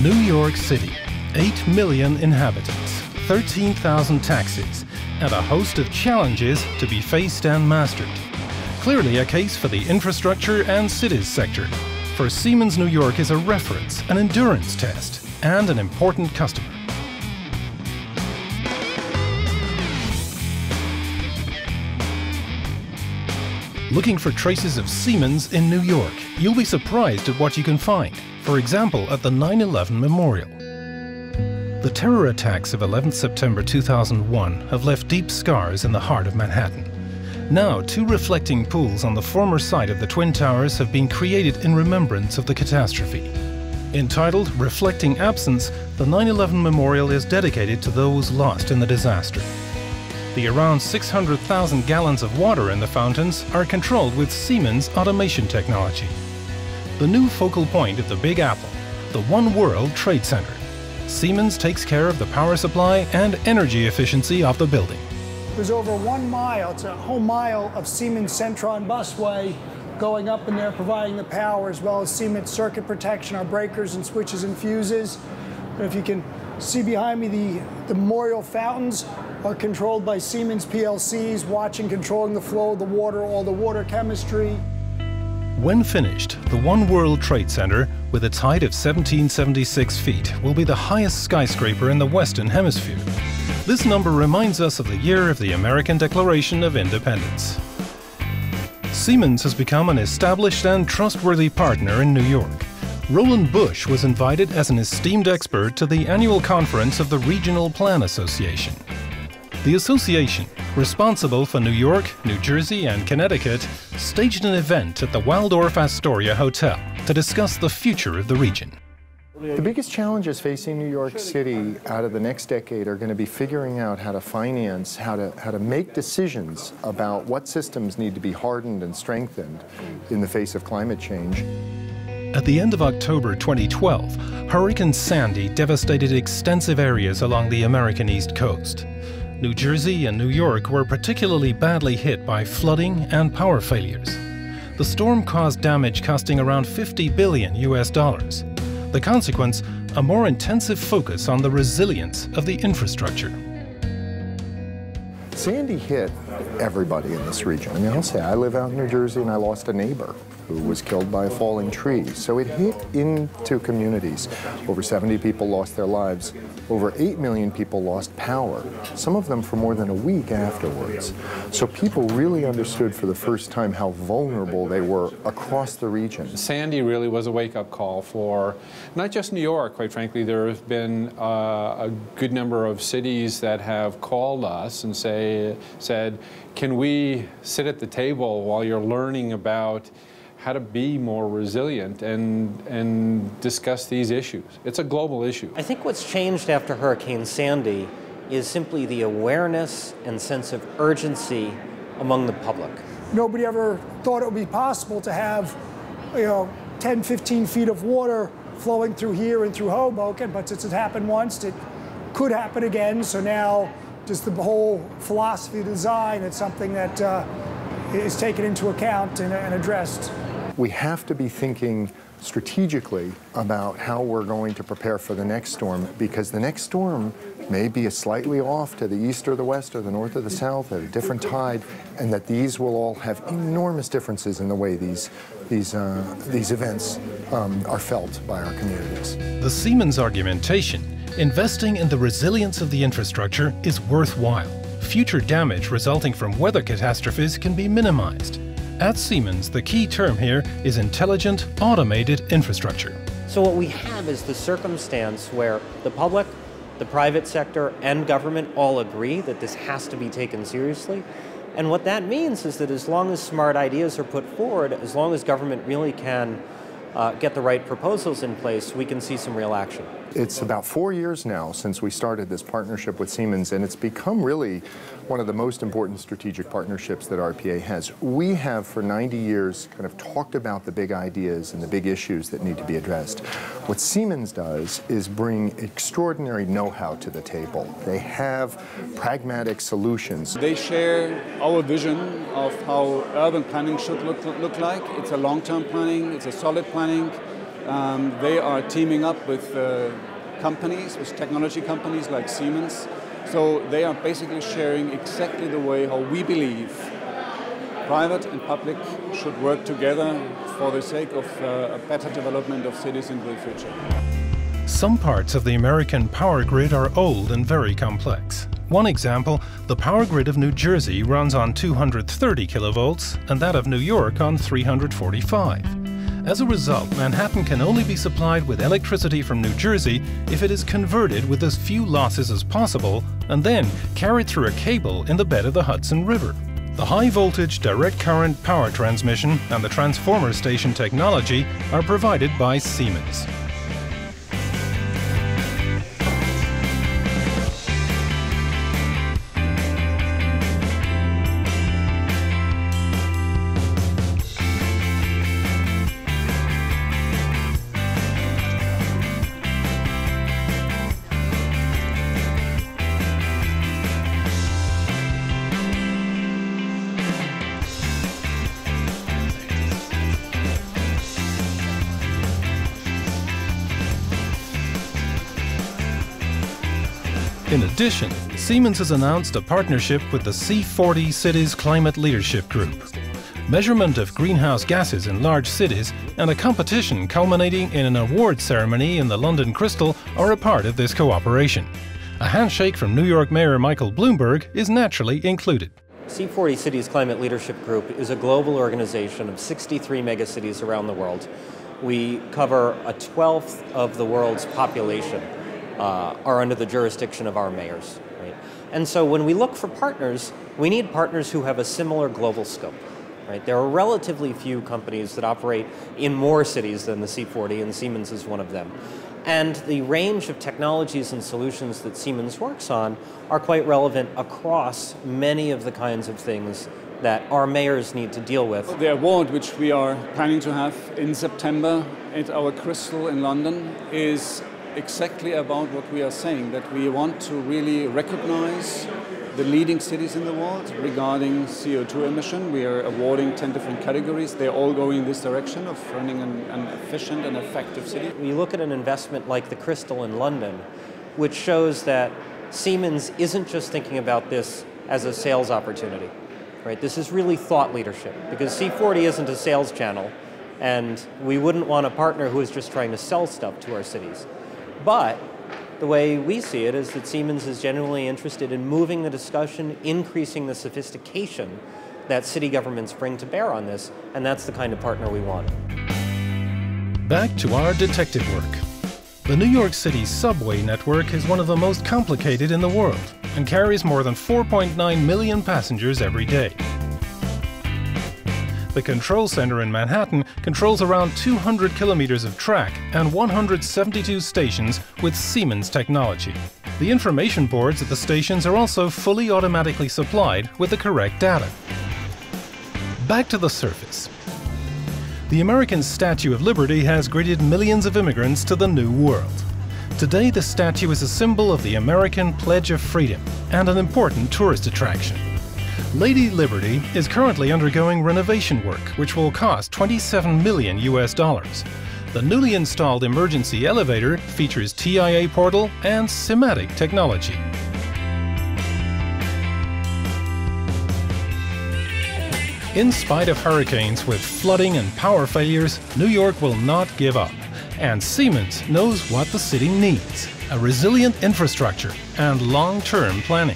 New York City, 8 million inhabitants, 13,000 taxis, and a host of challenges to be faced and mastered. Clearly a case for the infrastructure and cities sector, for Siemens New York is a reference, an endurance test, and an important customer. Looking for traces of Siemens in New York, you'll be surprised at what you can find. For example, at the 9/11 Memorial. The terror attacks of 11th September 2001 have left deep scars in the heart of Manhattan. Now, 2 reflecting pools on the former site of the Twin Towers have been created in remembrance of the catastrophe. Entitled Reflecting Absence, the 9/11 Memorial is dedicated to those lost in the disaster. The around 600,000 gallons of water in the fountains are controlled with Siemens automation technology. The new focal point of the Big Apple, the One World Trade Center. Siemens takes care of the power supply and energy efficiency of the building. There's over 1 mile, it's a whole mile of Siemens Centron busway going up in there, providing the power, as well as Siemens circuit protection, our breakers and switches and fuses. And if you can see behind me, the memorial fountains are controlled by Siemens PLCs, watching, controlling the flow of the water, all the water chemistry. When finished, the One World Trade Center, with its height of 1776 feet, will be the highest skyscraper in the Western Hemisphere. This number reminds us of the year of the American Declaration of Independence. Siemens has become an established and trustworthy partner in New York. Roland Bush was invited as an esteemed expert to the annual conference of the Regional Plan Association. The association, responsible for New York, New Jersey, and Connecticut, staged an event at the Waldorf Astoria Hotel to discuss the future of the region. The biggest challenges facing New York City out of the next decade are going to be figuring out how to finance, how to make decisions about what systems need to be hardened and strengthened in the face of climate change. At the end of October 2012, Hurricane Sandy devastated extensive areas along the American East Coast. New Jersey and New York were particularly badly hit by flooding and power failures. The storm caused damage costing around $50 billion. The consequence, a more intensive focus on the resilience of the infrastructure. Sandy hit everybody in this region. I mean, I'll say I live out in New Jersey and I lost a neighbor who was killed by a falling tree. So it hit into communities. Over 70 people lost their lives. Over 8 million people lost power, some of them for more than a week afterwards. So people really understood for the first time how vulnerable they were across the region. Sandy really was a wake-up call for not just New York, quite frankly. There have been a good number of cities that have called us and said, can we sit at the table while you're learning about how to be more resilient and discuss these issues. It's a global issue. I think what's changed after Hurricane Sandy is simply the awareness and sense of urgency among the public. Nobody ever thought it would be possible to have, 10, 15 feet of water flowing through here and through Hoboken, but since it happened once, it could happen again. So now, just the whole philosophy of design, it's something that is taken into account and addressed. We have to be thinking strategically about how we're going to prepare for the next storm, because the next storm may be slightly off to the east or the west or the north or the south at a different tide, and that these will all have enormous differences in the way these events are felt by our communities. The Siemens argumentation, investing in the resilience of the infrastructure is worthwhile. Future damage resulting from weather catastrophes can be minimized. At Siemens, the key term here is intelligent, automated infrastructure. So what we have is the circumstance where the public, the private sector, and government all agree that this has to be taken seriously. And what that means is that as long as smart ideas are put forward, as long as government really can get the right proposals in place, we can see some real action. It's about 4 years now since we started this partnership with Siemens, and it's become really one of the most important strategic partnerships that RPA has. We have for 90 years kind of talked about the big ideas and the big issues that need to be addressed. What Siemens does is bring extraordinary know-how to the table. They have pragmatic solutions. They share our vision of how urban planning should look like. It's a long-term planning, it's a solid planning, They are teaming up with companies, with technology companies like Siemens. So they are basically sharing exactly the way how we believe private and public should work together for the sake of a better development of cities into the future. Some parts of the American power grid are old and very complex. One example, the power grid of New Jersey runs on 230 kilovolts and that of New York on 345. As a result, Manhattan can only be supplied with electricity from New Jersey if it is converted with as few losses as possible and then carried through a cable in the bed of the Hudson River. The high-voltage direct current power transmission and the transformer station technology are provided by Siemens. In addition, Siemens has announced a partnership with the C40 Cities Climate Leadership Group. Measurement of greenhouse gases in large cities and a competition culminating in an award ceremony in the London Crystal are a part of this cooperation. A handshake from New York Mayor Michael Bloomberg is naturally included. C40 Cities Climate Leadership Group is a global organization of 63 megacities around the world. We cover a 12th of the world's population. Are under the jurisdiction of our mayors. Right? And so when we look for partners, we need partners who have a similar global scope. Right? There are relatively few companies that operate in more cities than the C40, and Siemens is one of them. And the range of technologies and solutions that Siemens works on are quite relevant across many of the kinds of things that our mayors need to deal with. The award, which we are planning to have in September at our Crystal in London, is exactly about what we are saying, that we want to really recognize the leading cities in the world regarding CO2 emission. We are awarding 10 different categories. They're all going in this direction of running an efficient and effective city. When you look at an investment like the Crystal in London, which shows that Siemens isn't just thinking about this as a sales opportunity. Right? This is really thought leadership, because C40 isn't a sales channel, and we wouldn't want a partner who is just trying to sell stuff to our cities. But the way we see it is that Siemens is genuinely interested in moving the discussion, increasing the sophistication that city governments bring to bear on this, and that's the kind of partner we want. Back to our detective work. The New York City subway network is one of the most complicated in the world and carries more than 4.9 million passengers every day. The control center in Manhattan controls around 200 kilometers of track and 172 stations with Siemens technology. The information boards at the stations are also fully automatically supplied with the correct data. Back to the surface. The American Statue of Liberty has greeted millions of immigrants to the New World. Today, the statue is a symbol of the American Pledge of Freedom and an important tourist attraction. Lady Liberty is currently undergoing renovation work, which will cost $27 million. The newly installed emergency elevator features TIA portal and Simatic technology. In spite of hurricanes with flooding and power failures, New York will not give up. And Siemens knows what the city needs: a resilient infrastructure and long-term planning.